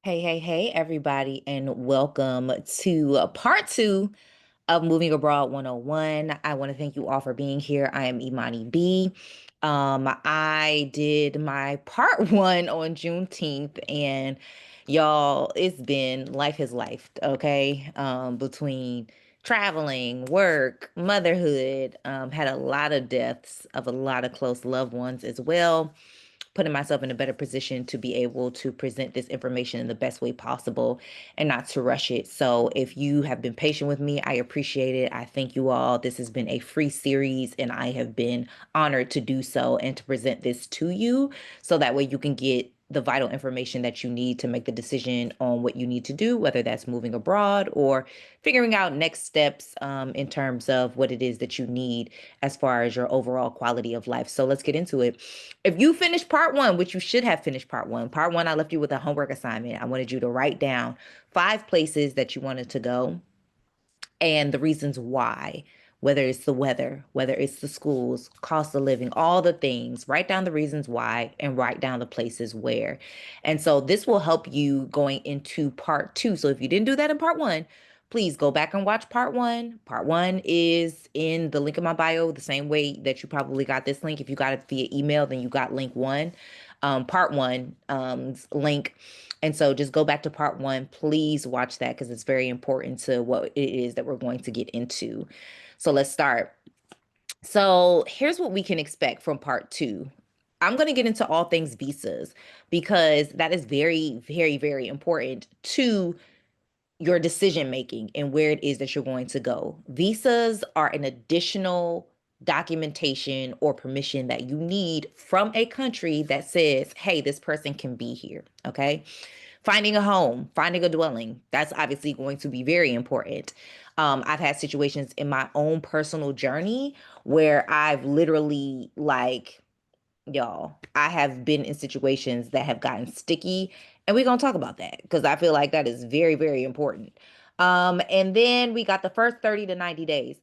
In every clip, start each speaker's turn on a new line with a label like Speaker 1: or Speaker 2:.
Speaker 1: Hey, everybody, and welcome to part two of Moving Abroad 101. I want to thank you all for being here. I am Imani B. I did my part one on Juneteenth, and y'all, it's been life is life, okay? Between traveling, work, motherhood, had a lot of deaths of a lot of close loved ones as well, putting myself in a better position to be able to present this information in the best way possible and not to rush it. So if you have been patient with me, I appreciate it. I thank you all. This has been a free series and I have been honored to do so and to present this to you so that way you can get the vital information that you need to make the decision on what you need to do, whether that's moving abroad or figuring out next steps in terms of what it is that you need as far as your overall quality of life. So let's get into it. If you finished part one, which you should have finished part one, I left you with a homework assignment. I wanted you to write down 5 places that you wanted to go and the reasons why, whether it's the weather, whether it's the schools, cost of living, all the things. Write down the reasons why and write down the places where. And so this will help you going into part two. So if you didn't do that in part one, please go back and watch part one. Part one is in the link in my bio, the same way that you probably got this link. If you got it via email, then you got link one, part one link. And so just go back to part one. Please watch that because it's very important to what it is that we're going to get into. So let's start. So here's what we can expect from part two. I'm going to get into all things visas because that is very important to your decision making and where it is that you're going to go. Visas are an additional documentation or permission that you need from a country that says, hey, this person can be here. Okay. Finding a home, finding a dwelling, that's obviously going to be very important. I've had situations in my own personal journey where I've literally, like, y'all, I have been in situations that have gotten sticky, and we're gonna talk about that because I feel like that is very important. And then we got the first 30 to 90 days.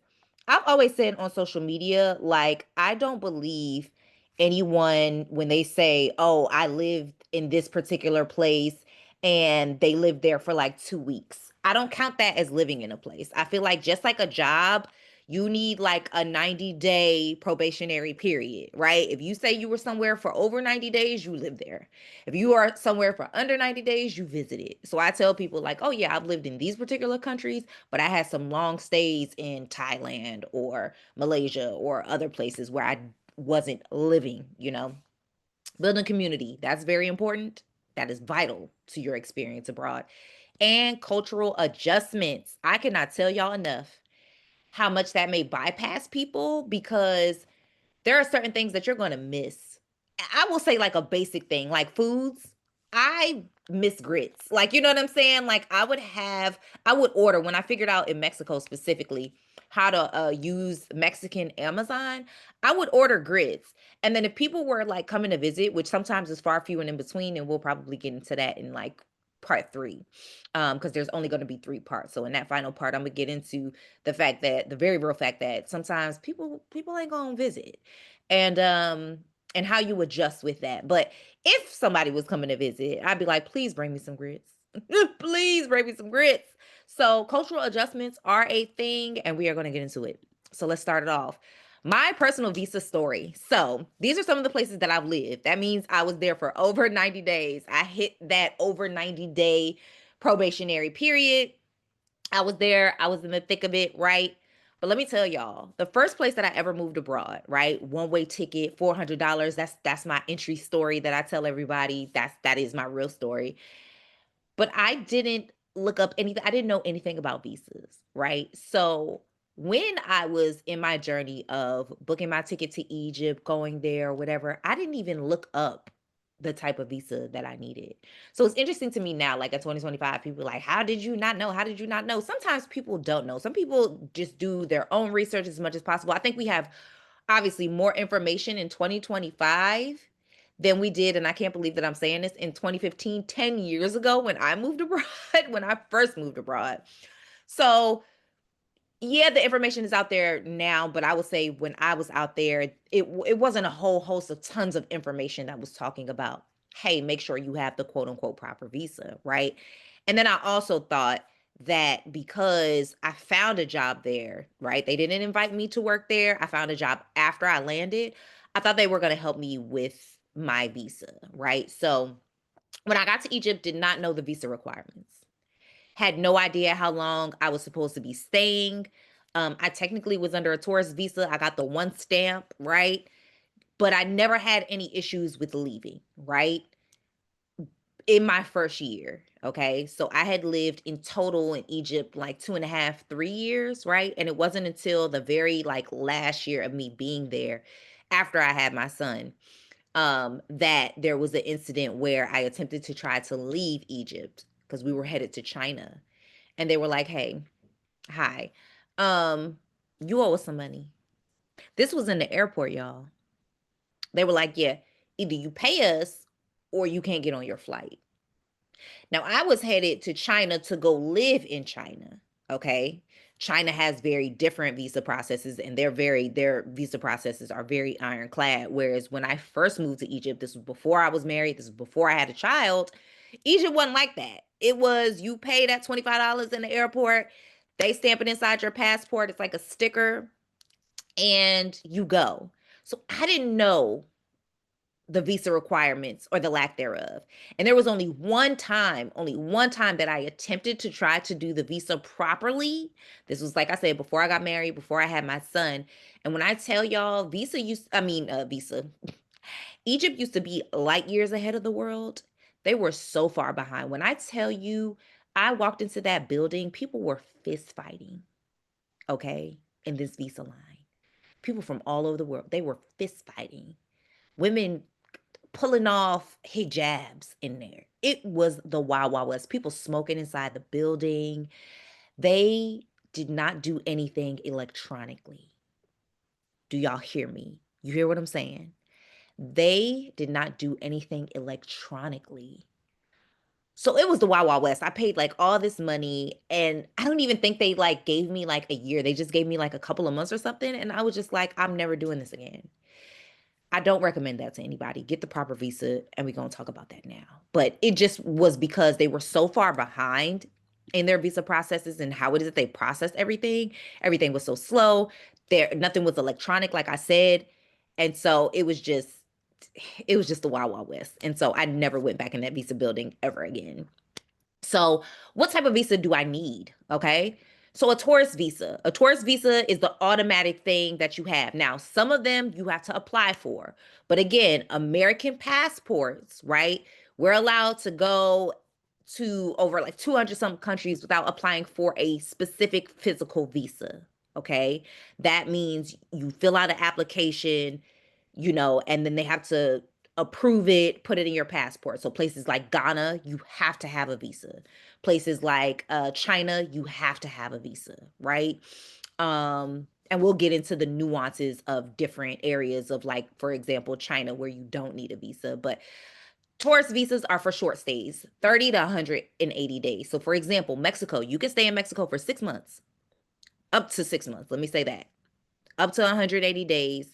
Speaker 1: I've always said on social media, like, I don't believe anyone when they say, oh, I lived in this particular place and they lived there for like 2 weeks. I don't count that as living in a place. I feel like just like a job, you need like a 90-day probationary period, right? If you say you were somewhere for over 90 days, you live there. If you are somewhere for under 90 days, you visit it. So I tell people, like, oh, yeah, I've lived in these particular countries, but I had some long stays in Thailand or Malaysia or other places where I wasn't living. Building community, that's very important. That is vital to your experience abroad. And cultural adjustments. I cannot tell y'all enough how much that may bypass people because there are certain things that you're going to miss. I will say, like, a basic thing, like foods. I miss grits. Like, you know what I'm saying? Like, I would order when I figured out in Mexico specifically how to use Mexican Amazon. I would order grits. And then if people were like coming to visit, which sometimes is far few and in between, and we'll probably get into that in like part three, because there's only going to be 3 parts. So in that final part, I'm gonna get into the very real fact that sometimes people ain't gonna visit, and how you adjust with that. But if somebody was coming to visit, I'd be like, please bring me some grits. Please bring me some grits. So cultural adjustments are a thing, and we are going to get into it. So let's start it off. My personal visa story. So these are some of the places that I've lived. That means I was there for over 90 days. I hit that over 90-day probationary period. I was there. I was in the thick of it, right? But let me tell y'all, the first place that I ever moved abroad, right? One-way ticket, $400. That's my entry story that I tell everybody. That is my real story. But I didn't look up anything. I didn't know anything about visas, right? So when I was in my journey of booking my ticket to Egypt, going there, or whatever, I didn't even look up the type of visa that I needed. So it's interesting to me now, like at 2025, people are like, how did you not know? How did you not know? Sometimes people don't know. Some people just do their own research as much as possible. I think we have obviously more information in 2025 than we did, and I can't believe that I'm saying this, in 2015, 10 years ago when I moved abroad, when I first moved abroad. So yeah, the information is out there now, but I would say when I was out there, it wasn't a whole host of tons of information that was talking about hey, make sure you have the quote unquote proper visa, right? And then I also thought that because I found a job there, right? They didn't invite me to work there. I found a job after I landed. I thought they were going to help me with my visa, right? So when I got to Egypt, did not know the visa requirements. Had no idea how long I was supposed to be staying. I technically was under a tourist visa. I got the one stamp, right? But I never had any issues with leaving, right? In my first year. Okay. So I had lived in total in Egypt like 2.5, 3 years, right? And it wasn't until the very like last year of me being there after I had my son, that there was an incident where I attempted to try to leave Egypt because we were headed to China. And they were like, hey, hi, um, you owe us some money. This was in the airport, y'all. They were like, yeah, either you pay us or you can't get on your flight. Now, I was headed to China to go live in China. Okay. China has very different visa processes and their visa processes are very ironclad. Whereas when I first moved to Egypt, this was before I was married, this was before I had a child. Egypt wasn't like that. It was you pay that $25 in the airport, they stamp it inside your passport. It's like a sticker, and you go. So I didn't know the visa requirements or the lack thereof. And there was only one time that I attempted to try to do the visa properly. This was, like I said, before I got married, before I had my son. And when I tell y'all, Egypt used to be light years ahead of the world. They were so far behind. When I tell you, I walked into that building, people were fist fighting, okay, in this visa line. People from all over the world, they were fist fighting. Women pulling off hijabs in there. It was the Wild Wild West. People smoking inside the building. They did not do anything electronically. Do y'all hear me? You hear what I'm saying? They did not do anything electronically. So it was the Wild Wild West. I paid like all this money and I don't even think they like gave me like a year. They just gave me like a couple of months or something. And I was just like, I'm never doing this again. I don't recommend that to anybody. Get the proper visa, and we're going to talk about that now. But it just was because they were so far behind in their visa processes and how it is that they process everything. Everything was so slow. There, nothing was electronic, like I said, and so it was just the wild wild west. And so I never went back in that visa building ever again. So, what type of visa do I need? Okay. So, a tourist visa. A tourist visa is the automatic thing that you have. Now, some of them you have to apply for. But again, American passports, right? We're allowed to go to over like 200 some countries without applying for a specific physical visa. Okay. That means you fill out an application, and then they have to approve it, put it in your passport. So places like Ghana, you have to have a visa. Places like China, you have to have a visa, right? And we'll get into the nuances of different areas of, like, for example, China, where you don't need a visa. But tourist visas are for short stays, 30 to 180 days. So for example, Mexico, you can stay in Mexico for 6 months, up to 6 months. Let me say that. Up to 180 days,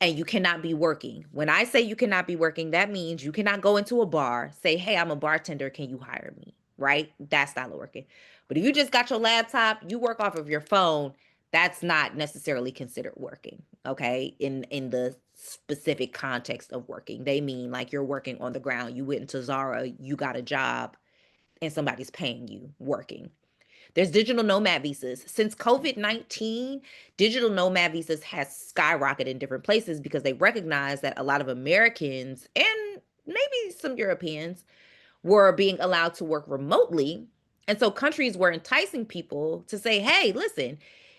Speaker 1: and you cannot be working. When I say you cannot be working, that means you cannot go into a bar, say, hey, I'm a bartender, can you hire me? Right? That's not working. But if you just got your laptop, you work off of your phone, that's not necessarily considered working, okay? In the specific context of working. They mean like you're working on the ground. You went into Zara, you got a job, and somebody's paying you working. There's digital nomad visas. Since COVID-19, digital nomad visas has skyrocketed in different places because they recognize that a lot of Americans and maybe some Europeans were being allowed to work remotely. And so countries were enticing people to say, hey, listen,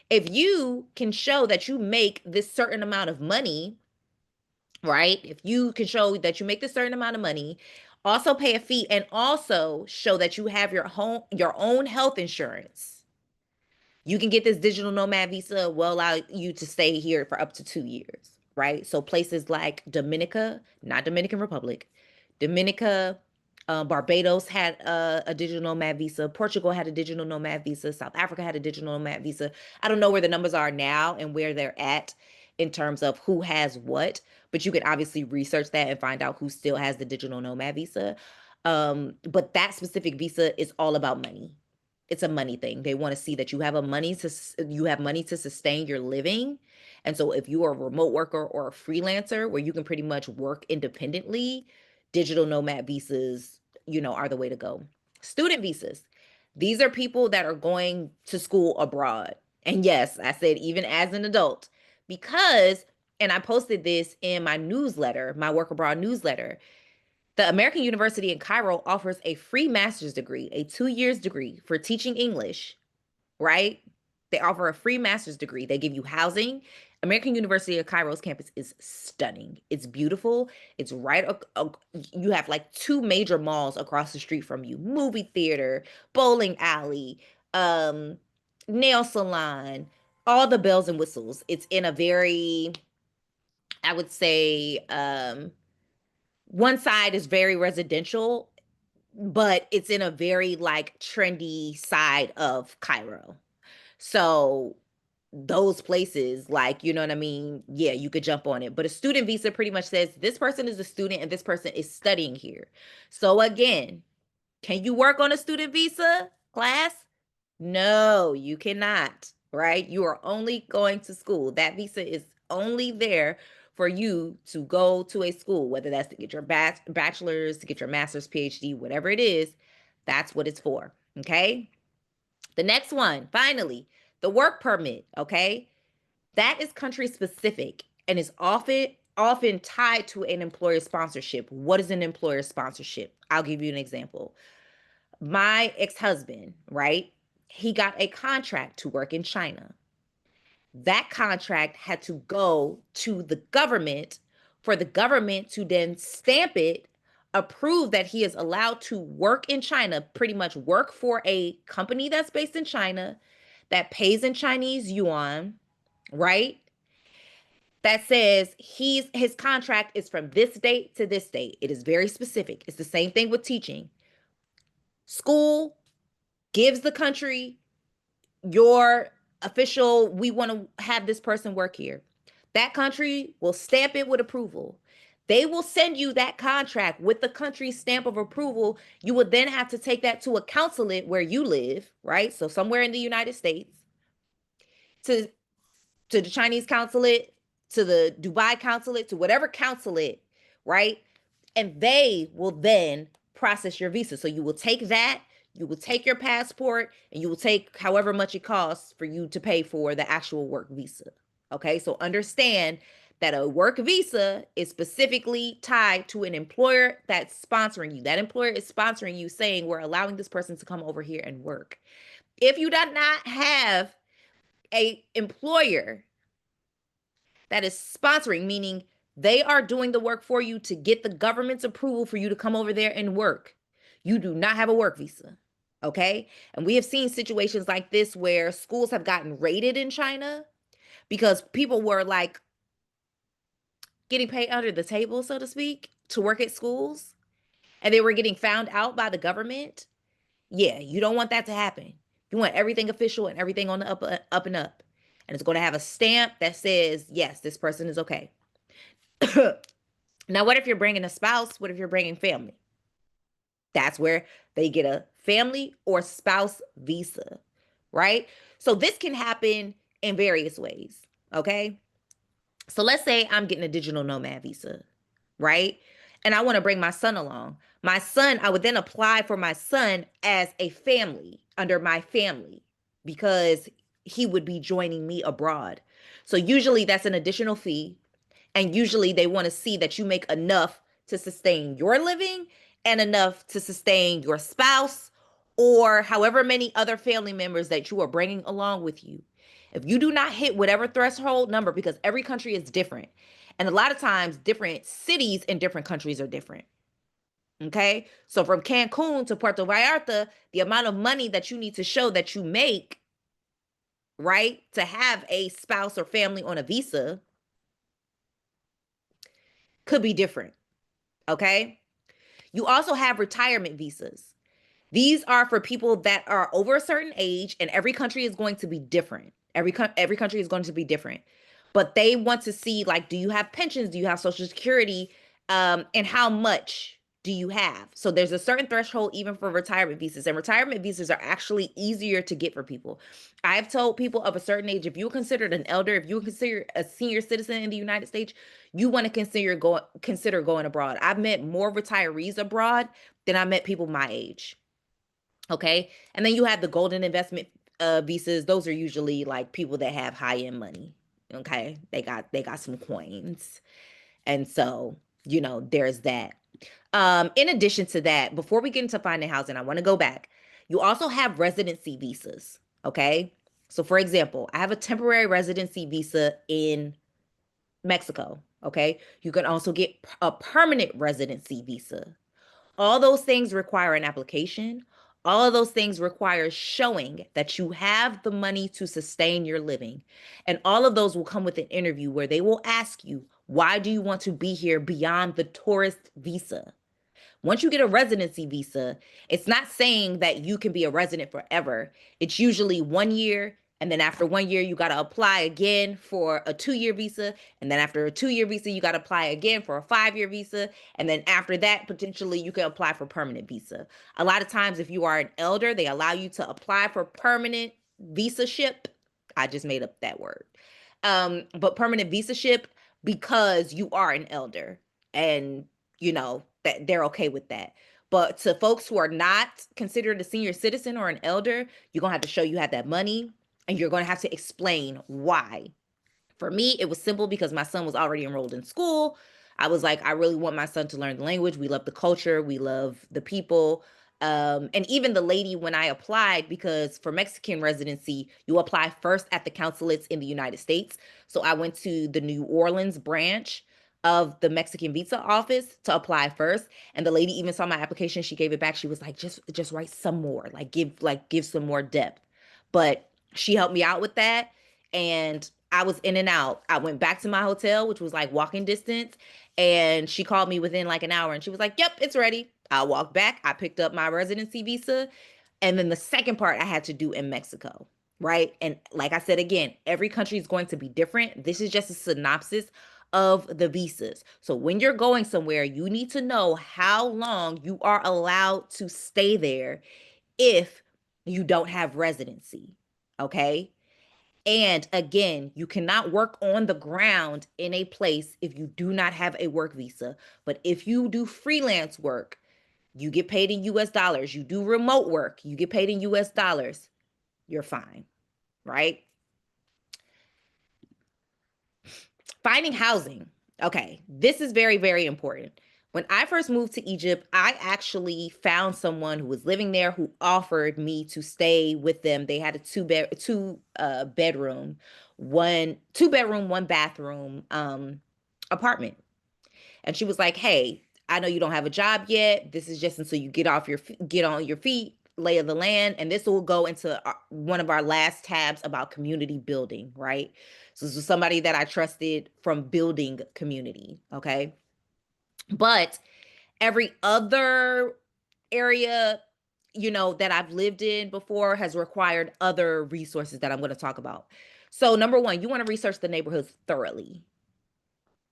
Speaker 1: if you can show that you make this certain amount of money, right? If you can show that you make this certain amount of money, also pay a fee and also show that you have your own health insurance, you can get this digital nomad visa, will allow you to stay here for up to 2 years, right? So places like Dominica, not Dominican Republic, Dominica, Barbados had a digital nomad visa. Portugal had a digital nomad visa. South Africa had a digital nomad visa. I don't know where the numbers are now and where they're at in terms of who has what, but you can obviously research that and find out who still has the digital nomad visa. But that specific visa is all about money. It's a money thing. They want to see that you have money to sustain your living. And so if you are a remote worker or a freelancer where you can pretty much work independently, digital nomad visas, are the way to go. Student visas. These are people that are going to school abroad. And yes, I said even as an adult, because, and I posted this in my newsletter, my Work Abroad newsletter. The American University in Cairo offers a free master's degree, a 2 years degree for teaching English, right? They offer a free master's degree. They give you housing. American University of Cairo's campus is stunning. It's beautiful. It's right. You have like two major malls across the street from you: movie theater, bowling alley, um, nail salon, all the bells and whistles. It's in a very, I would say, one side is very residential, but it's in a very like trendy side of Cairo. So those places, like, you know what I mean? Yeah, you could jump on it. But a student visa pretty much says this person is a student and this person is studying here. So again, can you work on a student visa class? No, you cannot, right? You are only going to school. That visa is only there for you to go to a school, whether that's to get your bachelor's, to get your master's, PhD, whatever it is. That's what it's for. Okay. The next one, finally, the work permit. Okay. That is country specific and is often tied to an employer sponsorship. What is an employer sponsorship? I'll give you an example. My ex-husband, right? He got a contract to work in China. That contract had to go to the government for the government to then stamp it, approve that he is allowed to work in China, pretty much work for a company that's based in China that pays in Chinese yuan, right? That says his contract is from this date to this date. It is very specific. It's the same thing with teaching. School gives the country your official, we want to have this person work here. That country will stamp it with approval. They will send you that contract with the country's stamp of approval. You would then have to take that to a consulate where you live, right? So somewhere in the United States, to to the Chinese consulate, to the Dubai consulate, to whatever consulate, right? And they will then process your visa. So you will take that, you will take your passport, and you will take however much it costs for you to pay for the actual work visa. Okay, so understand that a work visa is specifically tied to an employer that's sponsoring you. That employer is sponsoring you, saying, we're allowing this person to come over here and work. If you do not have a employer that is sponsoring, meaning they are doing the work for you to get the government's approval for you to come over there and work, you do not have a work visa. Okay. And we have seen situations like this where schools have gotten raided in China because people were like getting paid under the table, so to speak, to work at schools, and they were getting found out by the government. Yeah, you don't want that to happen. You want everything official and everything on the up and up. And it's going to have a stamp that says, yes, this person is okay. Now, what if you're bringing a spouse? What if you're bringing family? That's where they get a family or spouse visa, right? So this can happen in various ways, okay? So let's say I'm getting a digital nomad visa, right? And I want to bring my son along. My son, I would then apply for my son as a family under my family because he would be joining me abroad. So usually that's an additional fee. And usually they want to see that you make enough to sustain your living and enough to sustain your spouse or however many other family members that you are bringing along with you. If you do not hit whatever threshold number, because every country is different, and a lot of times different cities in different countries are different. Okay. So from Cancun to Puerto Vallarta, the amount of money that you need to show that you make, right, to have a spouse or family on a visa could be different. Okay. You also have retirement visas. These are for people that are over a certain age, and every country is going to be different. Every country is going to be different. but they want to see, like, do you have pensions? Do you have social security? And how much do you have? So there's a certain threshold even for retirement visas, and retirement visas are actually easier to get for people. I've told people of a certain age, if you're considered an elder, if you're considered a senior citizen in the United States, you want to consider going abroad. I've met more retirees abroad than I met people my age. Okay. And then you have the golden investment visas. Those are usually like people that have high end money. Okay. They got some coins. And so, there's that. In addition to that, before we get into finding housing, I want to go back. You also have residency visas. Okay. So for example, I have a temporary residency visa in Mexico. Okay. You can also get a permanent residency visa. All those things require an application. All of those things require showing that you have the money to sustain your living. And all of those will come with an interview where they will ask you, why do you want to be here beyond the tourist visa? Once you get a residency visa, it's not saying that you can be a resident forever. It's usually 1 year. And then after 1 year, you got to apply again for a 2 year visa. And then after a 2 year visa, you got to apply again for a 5 year visa. And then after that, potentially you can apply for permanent visa. A lot of times, if you are an elder, they allow you to apply for permanent visa ship. I just made up that word. But permanent visa ship because you are an elder. And that they're okay with that. But to folks who are not considered a senior citizen or an elder, you're going to have to show you have that money, and you're going to have to explain why. For me, it was simple because my son was already enrolled in school. I was like, I really want my son to learn the language. We love the culture, we love the people. And even the lady, when I applied, because for Mexican residency, you apply first at the consulates in the United States. So I went to the New Orleans branch of the Mexican visa office to apply first. And the lady even saw my application. She gave it back. She was like, just write some more, give some more depth. But she helped me out with that. And I was in and out. I went back to my hotel, which was like walking distance, and she called me within like an hour and she was like, "Yep, it's ready." I walked back, I picked up my residency visa, and then the second part I had to do in Mexico, right? And like I said again, every country is going to be different. This is just a synopsis of the visas. So when you're going somewhere, you need to know how long you are allowed to stay there if you don't have residency, okay? And again, you cannot work on the ground in a place if you do not have a work visa. But if you do freelance work, you get paid in US dollars. You do remote work, you get paid in US dollars. You're fine, right? Finding housing. Okay, this is very, very important. When I first moved to Egypt, I actually found someone who was living there who offered me to stay with them. They had a bedroom, one two bedroom, one bathroom apartment. And she was like, "Hey, I know you don't have a job yet. This is just until you get on your feet, lay of the land, and this will go into one of our last tabs about community building, right? So this was somebody that I trusted from building community, okay? But every other area, that I've lived in before has required other resources that I'm going to talk about. So number one, you want to research the neighborhoods thoroughly.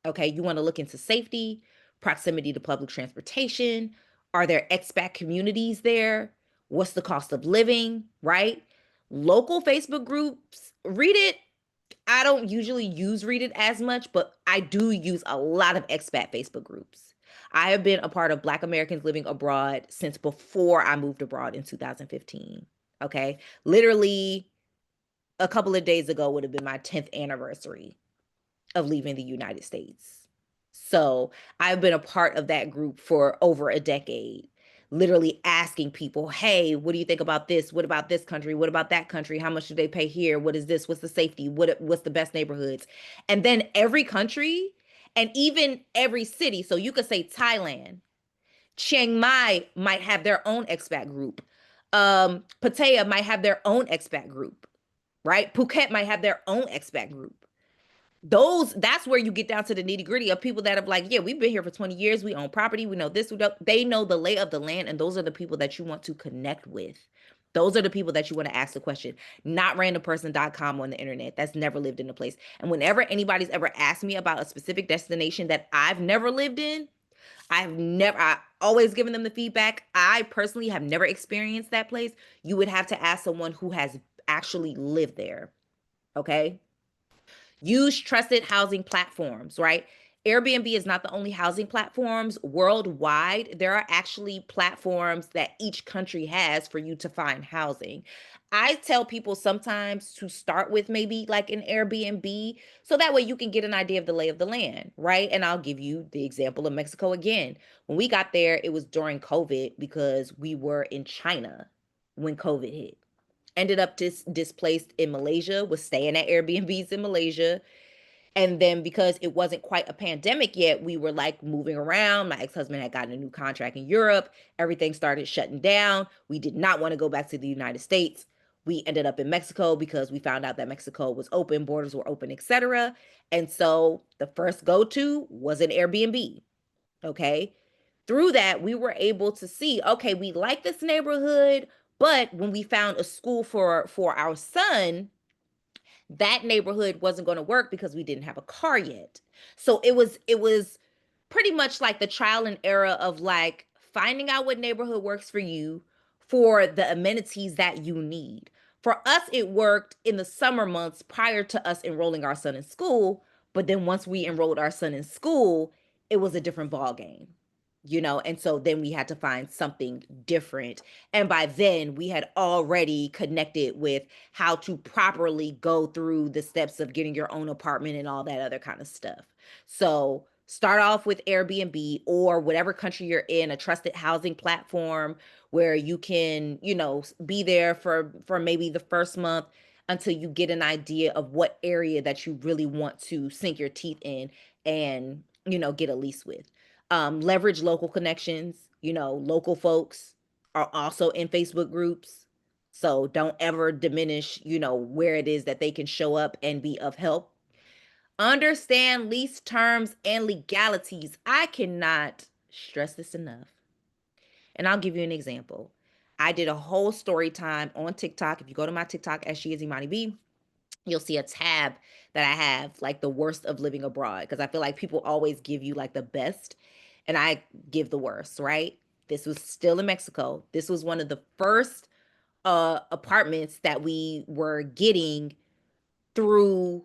Speaker 1: Okay, you want to look into safety, proximity to public transportation. Are there expat communities there? What's the cost of living, right? Local Facebook groups, read it. I don't usually use read it as much, but I do use a lot of expat Facebook groups. I have been a part of Black Americans living abroad since before I moved abroad in 2015. Okay, literally a couple of days ago would have been my 10th anniversary of leaving the United States. So I've been a part of that group for over a decade, literally asking people, hey, what do you think about this? What about this country? What about that country? How much do they pay here? What is this? What's the safety? What's the best neighborhoods? And then every country and even every city. So you could say Thailand, Chiang Mai might have their own expat group. Pattaya might have their own expat group, right? Phuket might have their own expat group. That's where you get down to the nitty gritty of people that have like, yeah, we've been here for 20 years. We own property. We know this. They know the lay of the land. And those are the people that you want to connect with. Those are the people that you want to ask the question, not randomperson.com on the internet. That's never lived in a place. And whenever anybody's ever asked me about a specific destination that I've never lived in, I always given them the feedback. I personally have never experienced that place. You would have to ask someone who has actually lived there. Okay. Use trusted housing platforms, right? Airbnb is not the only housing platforms worldwide. There are actually platforms that each country has for you to find housing. I tell people sometimes to start with maybe like an Airbnb so that way you can get an idea of the lay of the land, right? And I'll give you the example of Mexico again. When we got there, it was during COVID because we were in China when COVID hit. Ended up displaced in Malaysia, was staying at Airbnbs in Malaysia. And then because it wasn't quite a pandemic yet, we were like moving around. My ex-husband had gotten a new contract in Europe. Everything started shutting down. We did not want to go back to the United States. We ended up in Mexico because we found out that Mexico was open, borders were open, etc. And so the first go-to was an Airbnb. Okay. Through that, we were able to see, okay, we like this neighborhood, but when we found a school for our son, that neighborhood wasn't going to work because we didn't have a car yet. So it was pretty much like the trial and error of like finding out what neighborhood works for you for the amenities that you need. For us, it worked in the summer months prior to us enrolling our son in school. But then once we enrolled our son in school, it was a different ball game, and so then we had to find something different. And by then we had already connected with how to properly go through the steps of getting your own apartment and all that other kind of stuff. So start off with Airbnb or whatever country you're in, a trusted housing platform where you can, be there for maybe the first month until you get an idea of what area that you really want to sink your teeth in and, get a lease with. Leverage local connections. Local folks are also in Facebook groups. So don't ever diminish, where it is that they can show up and be of help. Understand lease terms and legalities. I cannot stress this enough. And I'll give you an example. I did a whole story time on TikTok. If you go to my TikTok, as she is Imani B, you'll see a tab that I have like the worst of living abroad because I feel like people always give you like the best and I give the worst, right? This was still in Mexico. This was one of the first apartments that we were getting through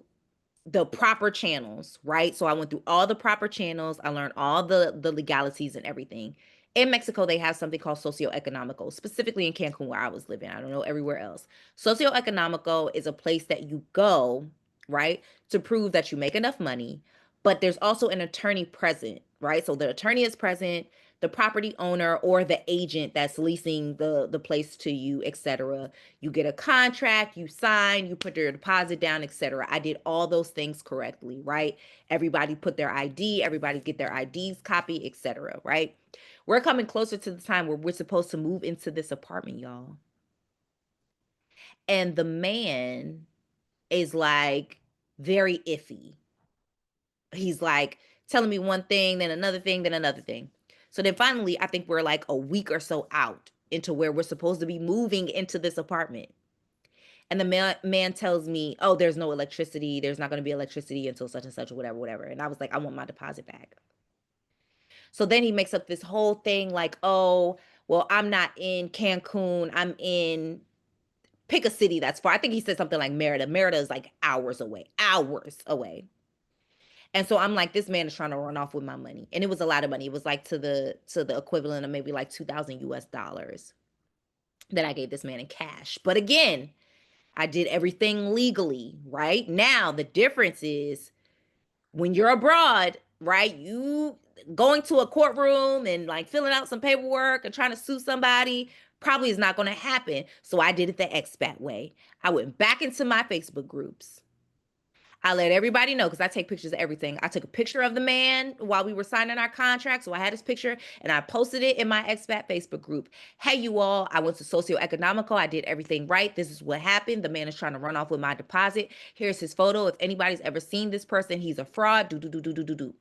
Speaker 1: the proper channels, right? So I went through all the proper channels. I learned all the legalities and everything. In Mexico, they have something called socioeconomical, specifically in Cancun, where I was living. I don't know everywhere else. Socioeconomical is a place that you go, right, to prove that you make enough money, but there's also an attorney present, right? So the attorney is present, the property owner or the agent that's leasing the place to you, etc. You get a contract, you sign, you put your deposit down, etc. I did all those things correctly, right? Everybody put their ID, everybody get their IDs copy, etc. Right? We're coming closer to the time where we're supposed to move into this apartment, y'all. And the man is like very iffy. He's like telling me one thing, then another thing, then another thing. So then finally, I think we're like a week or so out into where we're supposed to be moving into this apartment. And the man tells me, oh, there's no electricity. There's not going to be electricity until such and such or whatever, whatever. And I was like, I want my deposit back. So then he makes up this whole thing like, oh, well, I'm not in Cancun. I'm in pick a city that's far. I think he said something like Merida. Merida is like hours away, hours away. And so I'm like, this man is trying to run off with my money. And it was a lot of money. It was like to the equivalent of maybe like 2,000 US dollars that I gave this man in cash. But again, I did everything legally, right? Now the difference is when you're abroad, right? You going to a courtroom and like filling out some paperwork and trying to sue somebody probably is not going to happen. So I did it the expat way. I went back into my Facebook groups. I let everybody know because I take pictures of everything. I took a picture of the man while we were signing our contract. So I had his picture and I posted it in my expat Facebook group. Hey, you all, I went to socioeconomical. I did everything right. This is what happened. The man is trying to run off with my deposit. Here's his photo. If anybody's ever seen this person, he's a fraud. Do, do, do, do, do, do, do.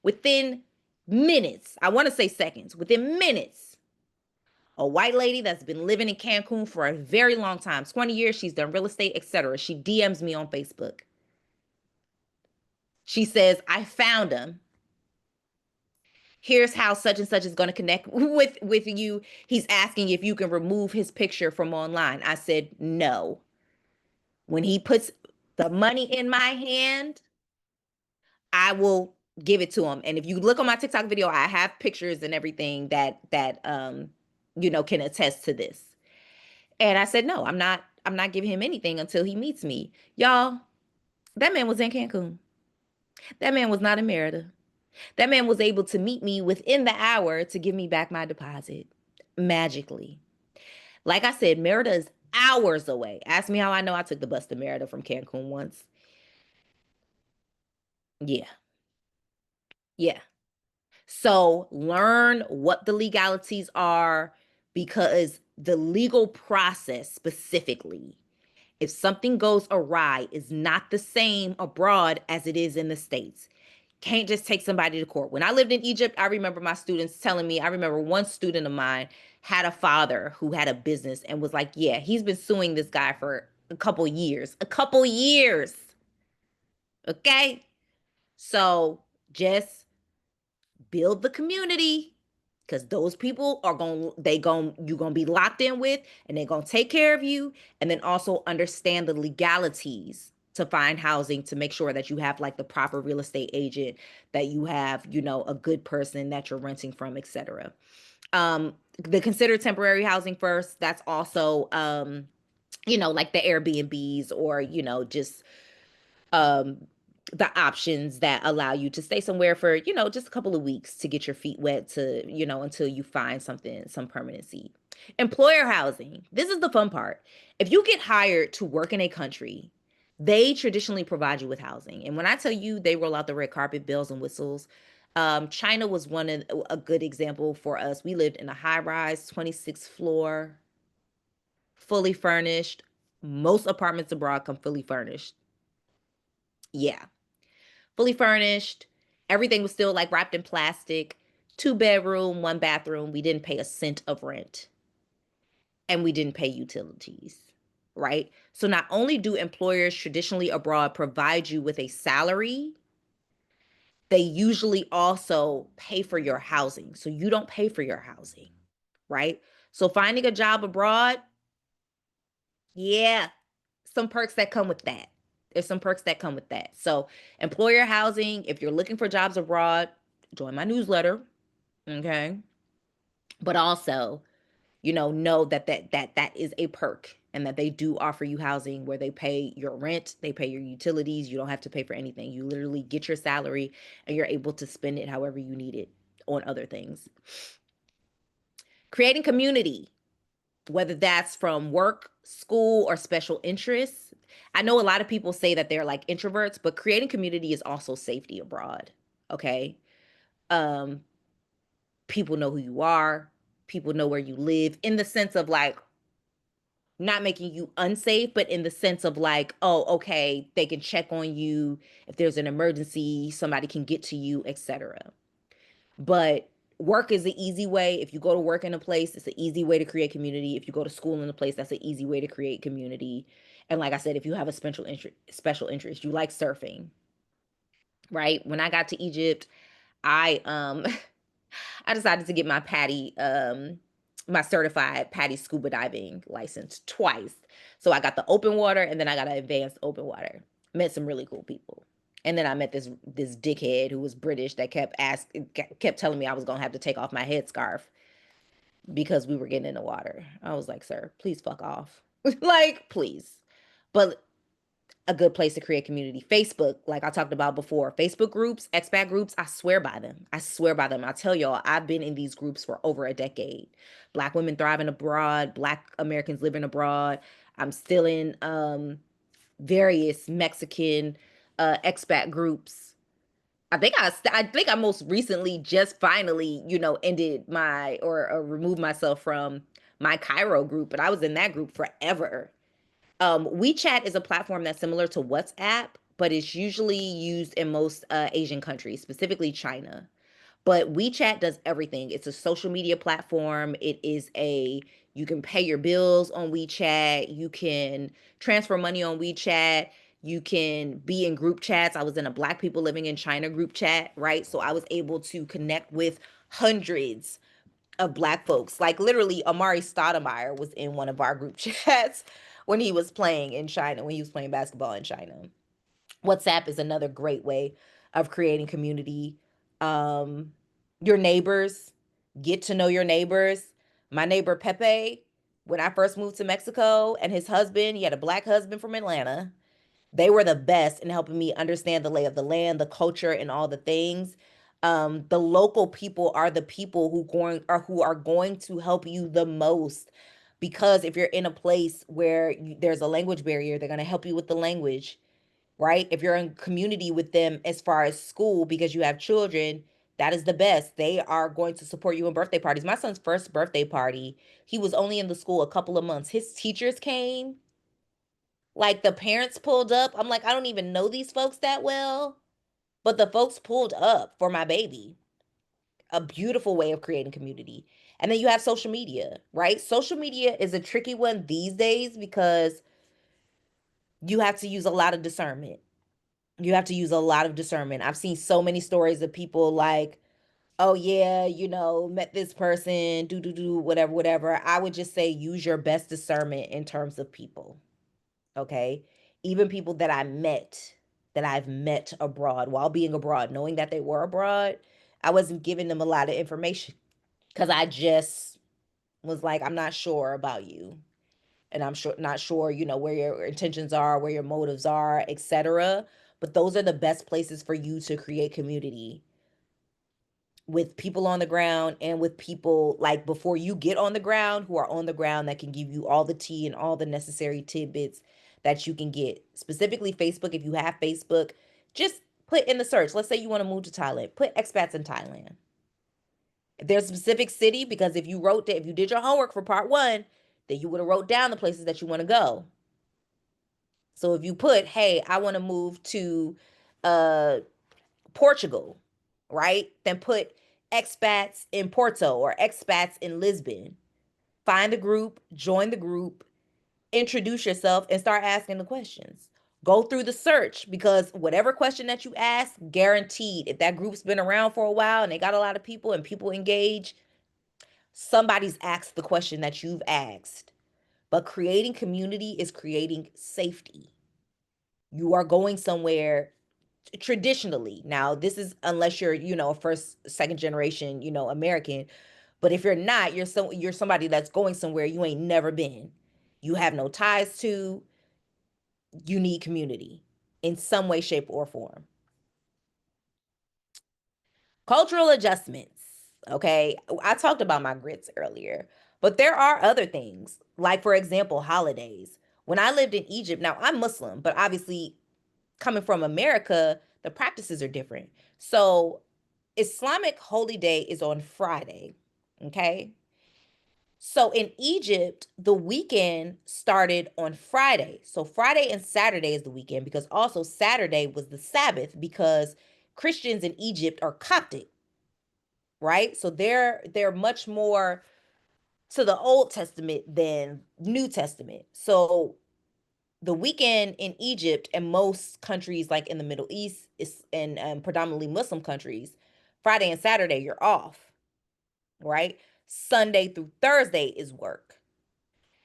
Speaker 1: Within minutes, I want to say seconds, within minutes, A white lady that's been living in Cancun for a very long time, 20 years, she's done real estate, etc. She DMs me on Facebook. She says, I found him. Here's how such and such is going to connect with you. He's asking if you can remove his picture from online. I said, no. When he puts the money in my hand, I will give it to him. And if you look on my TikTok video, I have pictures and everything that can attest to this. And I said, no, I'm not giving him anything until he meets me. Y'all, that man was in Cancun. That man was not in Merida. That man was able to meet me within the hour to give me back my deposit magically. Like I said, Merida is hours away. Ask me how I know. I took the bus to Merida from Cancun once. Yeah. Yeah. So learn what the legalities are, because the legal process specifically, if something goes awry, is not the same abroad as it is in the States. Can't just take somebody to court. When I lived in Egypt, I remember my students telling me, I remember one student of mine had a father who had a business and was like, yeah, he's been suing this guy for a couple years. A couple years. Okay? So just build the community, because those people are you're gonna be locked in with, and they're gonna take care of you. And then also understand the legalities to find housing, to make sure that you have like the proper real estate agent, that you have a good person that you're renting from, etc. The consider temporary housing first. That's also like the Airbnbs, or just um the options that allow you to stay somewhere for just a couple of weeks to get your feet wet, to until you find something, some permanency. Employer housing, this is the fun part. If you get hired to work in a country, they traditionally provide you with housing. And when I tell you they roll out the red carpet, bells and whistles, China was one of a good example for us. We lived in a high rise 26th floor, fully furnished. Most apartments abroad come fully furnished. Yeah, fully furnished. Everything was still like wrapped in plastic. 2 bedroom, 1 bathroom. We didn't pay a cent of rent, and we didn't pay utilities, right? So not only do employers traditionally abroad provide you with a salary, they usually also pay for your housing. So you don't pay for your housing, right? So finding a job abroad, yeah, some perks that come with that. There's some perks that come with that. So, employer housing, if you're looking for jobs abroad, join my newsletter, okay? But also, know that is a perk, and that they do offer you housing where they pay your rent, they pay your utilities, you don't have to pay for anything. You literally get your salary and you're able to spend it however you need it on other things. Creating community, whether that's from work, school, or special interests. I know a lot of people say that they're like introverts, but creating community is also safety abroad. Okay. Um, People know who you are, people know where you live, in the sense of like not making you unsafe, but in the sense of like, oh, okay, they can check on you if there's an emergency, somebody can get to you, etc. But work is the easy way. If you go to work in a place, it's an easy way to create community. If you go to school in a place, that's an easy way to create community. And like I said, if you have a special interest, you like surfing, right? When I got to Egypt, I I decided to get my certified PADI scuba diving license twice. So I got the open water, and then I got an advanced open water. Met some really cool people. And then I met this dickhead who was British that kept telling me I was gonna have to take off my headscarf because we were getting in the water. I was like, sir, please fuck off. Like, please. But a good place to create community. Facebook, like I talked about before, Facebook groups, expat groups, I swear by them. I swear by them. I tell y'all, I've been in these groups for over a decade. Black women thriving abroad, Black Americans living abroad. I'm still in various Mexican expat groups. I think I most recently just finally, ended or removed myself from my Cairo group, but I was in that group forever. WeChat is a platform that's similar to WhatsApp, but it's usually used in most Asian countries, specifically China. But WeChat does everything. It's a social media platform. You can pay your bills on WeChat. You can transfer money on WeChat. You can be in group chats. I was in a Black people living in China group chat, right? So I was able to connect with hundreds of Black folks. Like literally, Amari Stoudemire was in one of our group chats when he was playing in China, when he was playing basketball in China. WhatsApp is another great way of creating community. Um, your neighbors, get to know your neighbors. My neighbor Pepe, when I first moved to Mexico, and his husband, he had a Black husband from Atlanta. They were the best in helping me understand the lay of the land, the culture, and all the things. The local people are the people who are going to help you the most, because if you're in a place where there's a language barrier, they're going to help you with the language, right? If you're in community with them as far as school because you have children, that is the best. They are going to support you in birthday parties. My son's first birthday party, he was only in the school a couple of months. His teachers came, like the parents pulled up. I'm like, I don't even know these folks that well, but the folks pulled up for my baby. A beautiful way of creating community. And then you have social media, right? Social media is a tricky one these days because you have to use a lot of discernment. You have to use a lot of discernment. I've seen so many stories of people like, oh yeah, met this person, do, whatever, whatever. I would just say use your best discernment in terms of people. Okay. Even people that I've met abroad while being abroad, knowing that they were abroad, I wasn't giving them a lot of information because I just was like, I'm not sure about you. And I'm sure not sure, where your intentions are, where your motives are, etc. But those are the best places for you to create community with people on the ground and with people like before you get on the ground who are on the ground that can give you all the tea and all the necessary tidbits that you can get. Specifically Facebook, if you have Facebook, just put in the search. Let's say you want to move to Thailand, put expats in Thailand. If there's a specific city, because if you did your homework for part one, then you would have wrote down the places that you want to go. So if you put, hey, I want to move to uh Portugal, right? Then put expats in Porto or expats in Lisbon. Find the group, join the group, introduce yourself, and start asking the questions. Go through the search because whatever question that you ask, guaranteed, if that group's been around for a while and they got a lot of people and people engage, somebody's asked the question that you've asked. But creating community is creating safety. You are going somewhere traditionally. Now, this is unless you're, a first, second generation, American. But if you're not, you're somebody that's going somewhere you ain't never been. You have no ties to, you need community in some way, shape, or form. Cultural adjustments. Okay. I talked about my grits earlier, but there are other things. Like, for example, holidays. When I lived in Egypt, now I'm Muslim, but obviously coming from America, the practices are different. So Islamic holy day is on Friday. Okay. So in Egypt, the weekend started on Friday. So Friday and Saturday is the weekend because also Saturday was the Sabbath because Christians in Egypt are Coptic, right? So they're much more to the Old Testament than New Testament. So the weekend in Egypt and most countries like in the Middle East is and predominantly Muslim countries, Friday and Saturday you're off, right? Sunday through Thursday is work.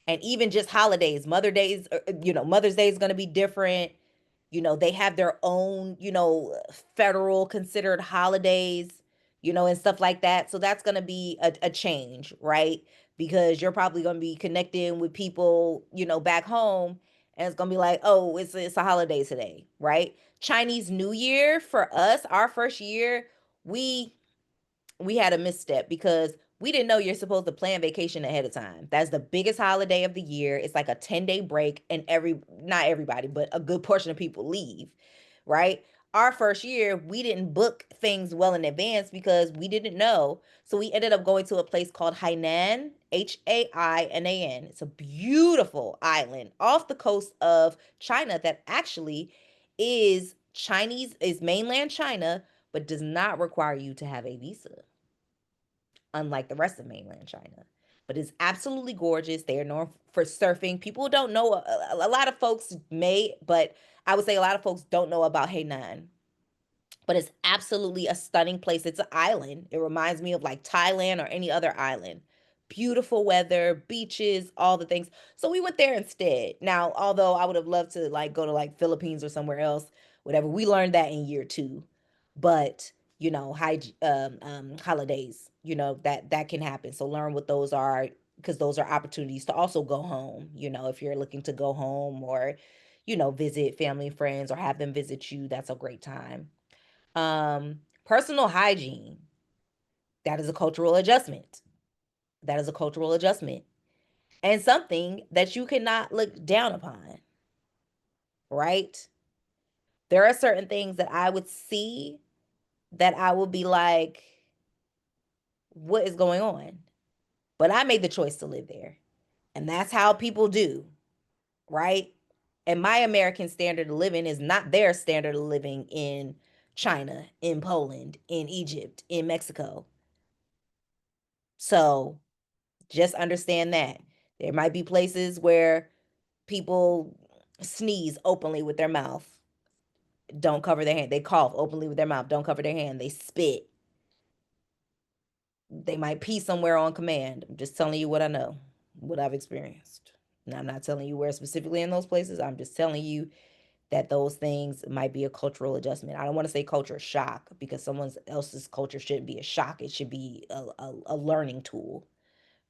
Speaker 1: And even just holidays, Mother's Day is going to be different. They have their own, federal considered holidays, and stuff like that. So that's going to be a change, right? Because you're probably going to be connecting with people, back home, and it's going to be like, oh, it's a holiday today, right? Chinese New Year for us, our first year, we we had a misstep because we didn't know you're supposed to plan vacation ahead of time. That's the biggest holiday of the year. It's like a 10-day break, and not everybody, but a good portion of people leave, right? Our first year, we didn't book things well in advance because we didn't know. So we ended up going to a place called Hainan, Hainan. It's a beautiful island off the coast of China that actually is mainland China, but does not require you to have a visa, unlike the rest of mainland China. But it's absolutely gorgeous. They are known for surfing. People don't know, a lot of folks may, but I would say a lot of folks don't know about Hainan, but it's absolutely a stunning place. It's an island. It reminds me of like Thailand or any other island. Beautiful weather, beaches, all the things. So we went there instead. Now, although I would have loved to like go to like Philippines or somewhere else, whatever. We learned that in year two. But holidays, that can happen. So learn what those are, because those are opportunities to also go home. If you're looking to go home or visit family and friends or have them visit you, that's a great time. Personal hygiene. That is a cultural adjustment. That is a cultural adjustment. And something that you cannot look down upon, right? There are certain things that I would see that I would be like, what is going on? But I made the choice to live there. And that's how people do, right? And my American standard of living is not their standard of living in China, in Poland, in Egypt, in Mexico. So just understand that there might be places where people sneeze openly with their mouth, don't cover their hand. They cough openly with their mouth, don't cover their hand. They spit. They might pee somewhere on command. I'm just telling you what I know, what I've experienced. And I'm not telling you where specifically in those places. I'm just telling you that those things might be a cultural adjustment. I don't want to say culture shock, because someone else's culture shouldn't be a shock. It should be a learning tool,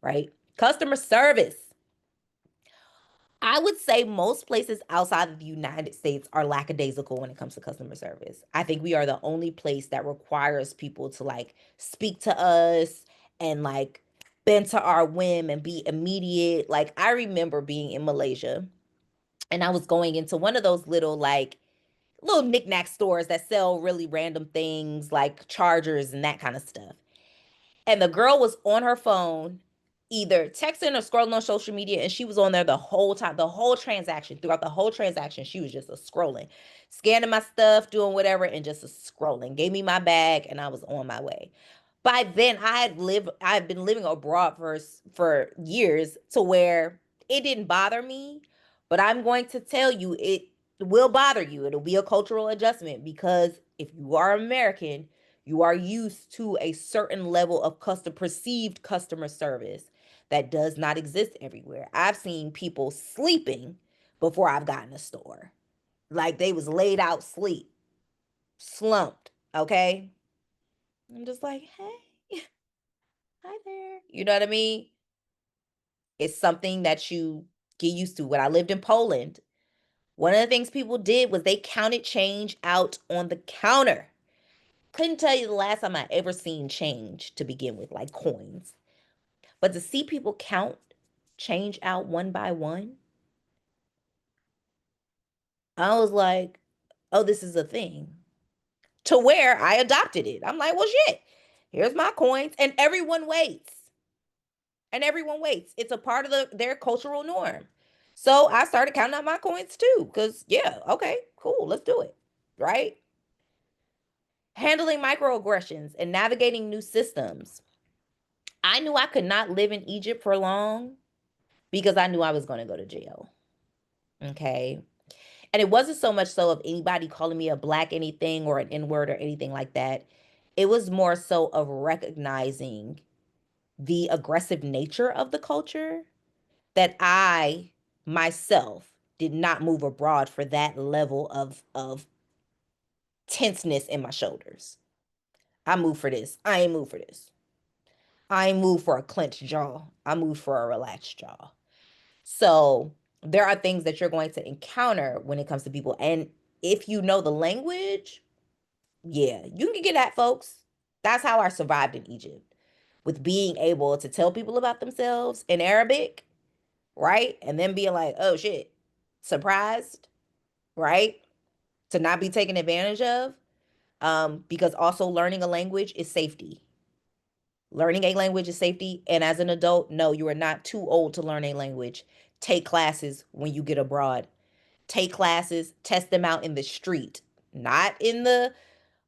Speaker 1: right? Customer service. I would say most places outside of the United States are lackadaisical when it comes to customer service. I think we are the only place that requires people to like speak to us and like bend to our whim and be immediate. Like I remember being in Malaysia and I was going into one of those little knickknack stores that sell really random things like chargers and that kind of stuff. And the girl was on her phone, either texting or scrolling on social media, and she was on there the whole time, the whole transaction, throughout the whole transaction. She was just a scrolling, scanning my stuff, doing whatever, and just a scrolling. Gave me my bag, and I was on my way. By then, I had been living abroad for years, to where it didn't bother me. But I'm going to tell you, it will bother you. It'll be a cultural adjustment, because if you are American, you are used to a certain level of perceived customer service that does not exist everywhere. I've seen people sleeping before I've gotten a store. Like they was laid out sleep, slumped, okay? I'm just like, hey, hi there. You know what I mean? It's something that you get used to. When I lived in Poland, one of the things people did was they counted change out on the counter. Couldn't tell you the last time I ever seen change to begin with, like coins. But to see people count change out one by one, I was like, oh, this is a thing. To where I adopted it. I'm like, well, shit, here's my coins. And everyone waits. And everyone waits. It's a part of their cultural norm. So I started counting out my coins too. Because, yeah, okay, cool, let's do it. Right? Handling microaggressions and navigating new systems. I knew I could not live in Egypt for long because I knew I was going to go to jail. Okay. And it wasn't so much so of anybody calling me a black anything or an N word or anything like that. It was more so of recognizing the aggressive nature of the culture, that I myself did not move abroad for that level of tenseness in my shoulders. I moved for this. I ain't moved for this. I ain't moved for a clenched jaw. I moved for a relaxed jaw. So there are things that you're going to encounter when it comes to people. And if you know the language, yeah, you can get at folks. That's how I survived in Egypt, with being able to tell people about themselves in Arabic, right? And then being like, oh shit, surprised, right? To not be taken advantage of. Because also learning a language is safety. Learning a language is safety. And as an adult, no, you are not too old to learn a language. Take classes when you get abroad. Take classes, test them out in the street, not in the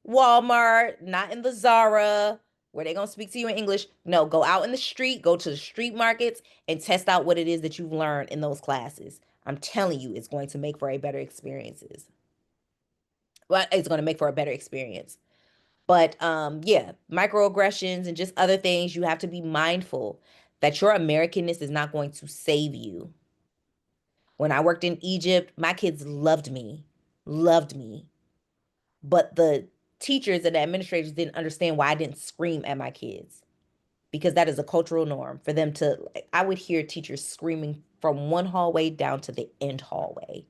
Speaker 1: Walmart, not in the Zara, where they're gonna speak to you in English. No, go out in the street, go to the street markets and test out what it is that you've learned in those classes. I'm telling you, it's going to make for a better experiences. Well, it's going to make for a better experience. But yeah, microaggressions and just other things, you have to be mindful that your Americanness is not going to save you. When I worked in Egypt, my kids loved me. But the teachers and the administrators didn't understand why I didn't scream at my kids because that is a cultural norm for them to. I would hear teachers screaming from one hallway down to the end hallway.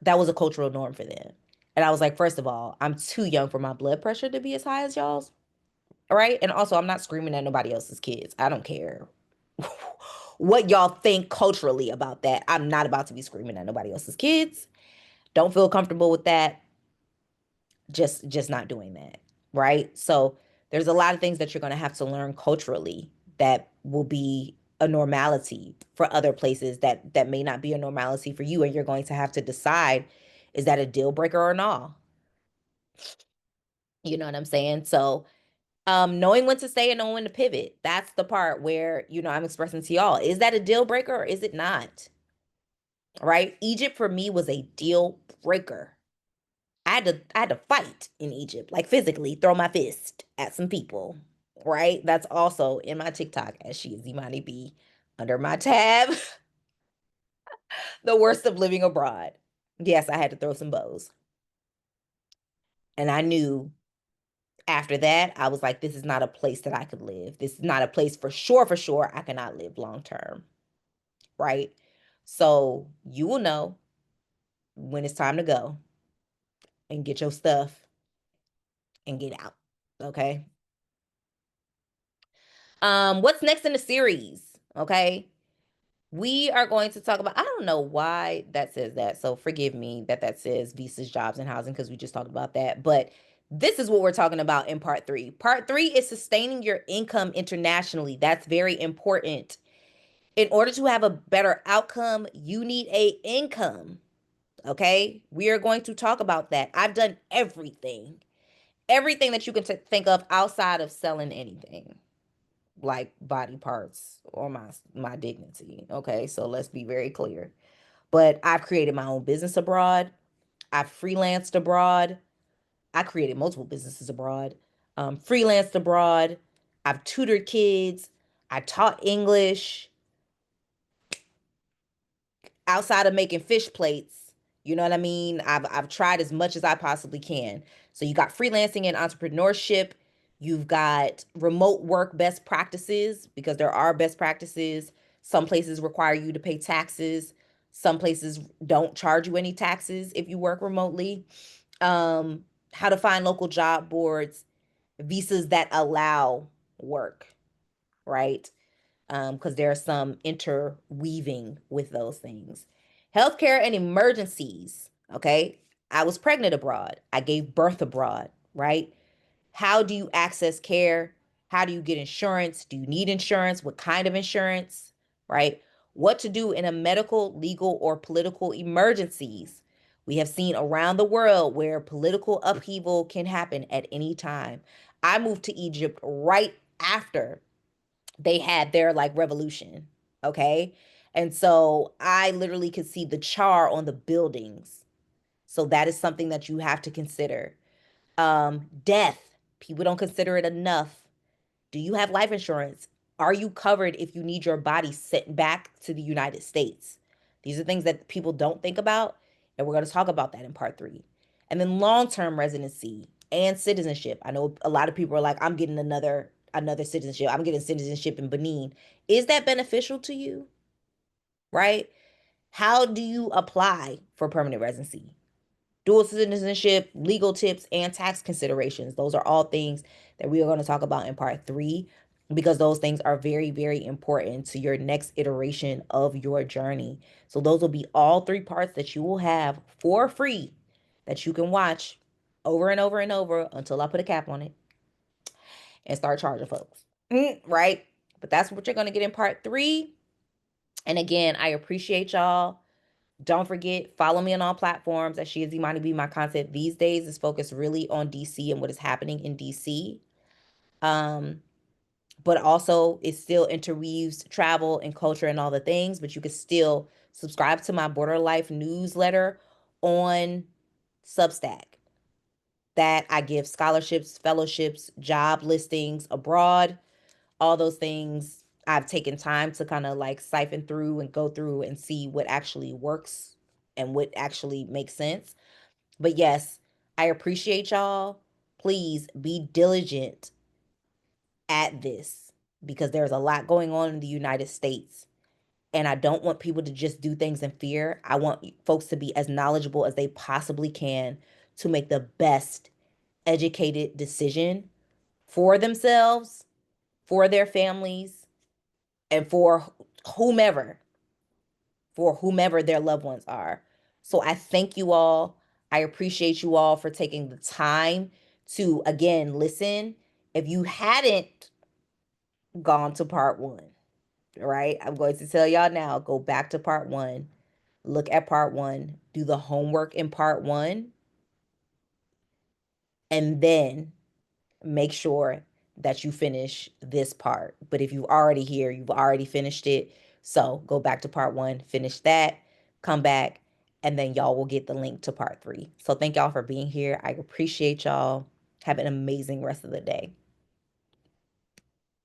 Speaker 1: That was a cultural norm for them. And I was like, first of all, I'm too young for my blood pressure to be as high as y'all's. All right. And also, I'm not screaming at nobody else's kids. I don't care what y'all think culturally about that. I'm not about to be screaming at nobody else's kids. Don't feel comfortable with that. Just not doing that. Right. So there's a lot of things that you're going to have to learn culturally that will be a normality for other places that may not be a normality for you. And you're going to have to decide, is that a deal breaker or not? You know what I'm saying? So knowing when to stay and knowing when to pivot. That's the part where, I'm expressing to y'all. Is that a deal breaker or is it not? Right? Egypt for me was a deal breaker. I had to fight in Egypt, like physically throw my fist at some people. Right? That's also in my TikTok as she is Imani B under my tab. The worst of living abroad. Yes, I had to throw some bows. And I knew after that, I was like, this is not a place that I could live. This is not a place for sure, I cannot live long term. Right? So you will know when it's time to go and get your stuff and get out. Okay. What's next in the series? Okay. We are going to talk about, I don't know why that says that. So forgive me that says visas, jobs, and housing because we just talked about that. But this is what we're talking about in part three. Part three is sustaining your income internationally. That's very important. In order to have a better outcome, you need a income. Okay. We are going to talk about that. I've done everything that you can think of outside of selling anything like body parts or my dignity. Okay, so let's be very clear. But I've created my own business abroad. I've freelanced abroad. I created multiple businesses abroad. Freelanced abroad. I've tutored kids. I taught English outside of making fish plates. You know what I mean? I've tried as much as I possibly can. So you got freelancing and entrepreneurship. You've got remote work best practices because there are best practices. Some places require you to pay taxes. Some places don't charge you any taxes if you work remotely. Um, how to find local job boards, visas that allow work, right? Because there are some interweaving with those things. Healthcare and emergencies. Okay. I was pregnant abroad. I gave birth abroad, right? How do you access care? How do you get insurance? Do you need insurance? What kind of insurance? Right? What to do in a medical, legal, or political emergencies. We have seen around the world where political upheaval can happen at any time. I moved to Egypt right after they had their like revolution. Okay. And so I literally could see the char on the buildings. So that is something that you have to consider. Death. People don't consider it enough. Do you have life insurance? Are you covered if you need your body sent back to the United States? These are things that people don't think about, and we're going to talk about that in part three. And then long-term residency and citizenship. I know a lot of people are like, I'm getting another citizenship. I'm getting citizenship in Benin. Is that beneficial to you? Right? How do you apply for permanent residency? Dual citizenship, legal tips, and tax considerations. Those are all things that we are going to talk about in part three because those things are very, very important to your next iteration of your journey. So, those will be all three parts that you will have for free that you can watch over and over and over until I put a cap on it and start charging folks. Right? But that's what you're going to get in part three. And again, I appreciate y'all. Don't forget, follow me on all platforms at She Is Imani B. My content these days is focused really on DC and what is happening in DC. Um, but also it still interweaves travel and culture and all the things, but you can still subscribe to my Border Life newsletter on Substack that I give scholarships, fellowships, job listings abroad, all those things. I've taken time to kind of like siphon through and go through and see what actually works and what actually makes sense. But yes, I appreciate y'all. Please be diligent at this because there's a lot going on in the United States. And I don't want people to just do things in fear. I want folks to be as knowledgeable as they possibly can to make the best educated decision for themselves, for their families, and whomever, for whomever their loved ones are. So I thank you all. I appreciate you all for taking the time to again listen. If you hadn't gone to part one, right? I'm going to tell y'all now, go back to part one, look at part one, do the homework in part one, and then make sure that you finish this part. But if you've already here, you've already finished it. So go back to part one, finish that, come back, and then y'all will get the link to part three. So thank y'all for being here. I appreciate y'all. Have an amazing rest of the day.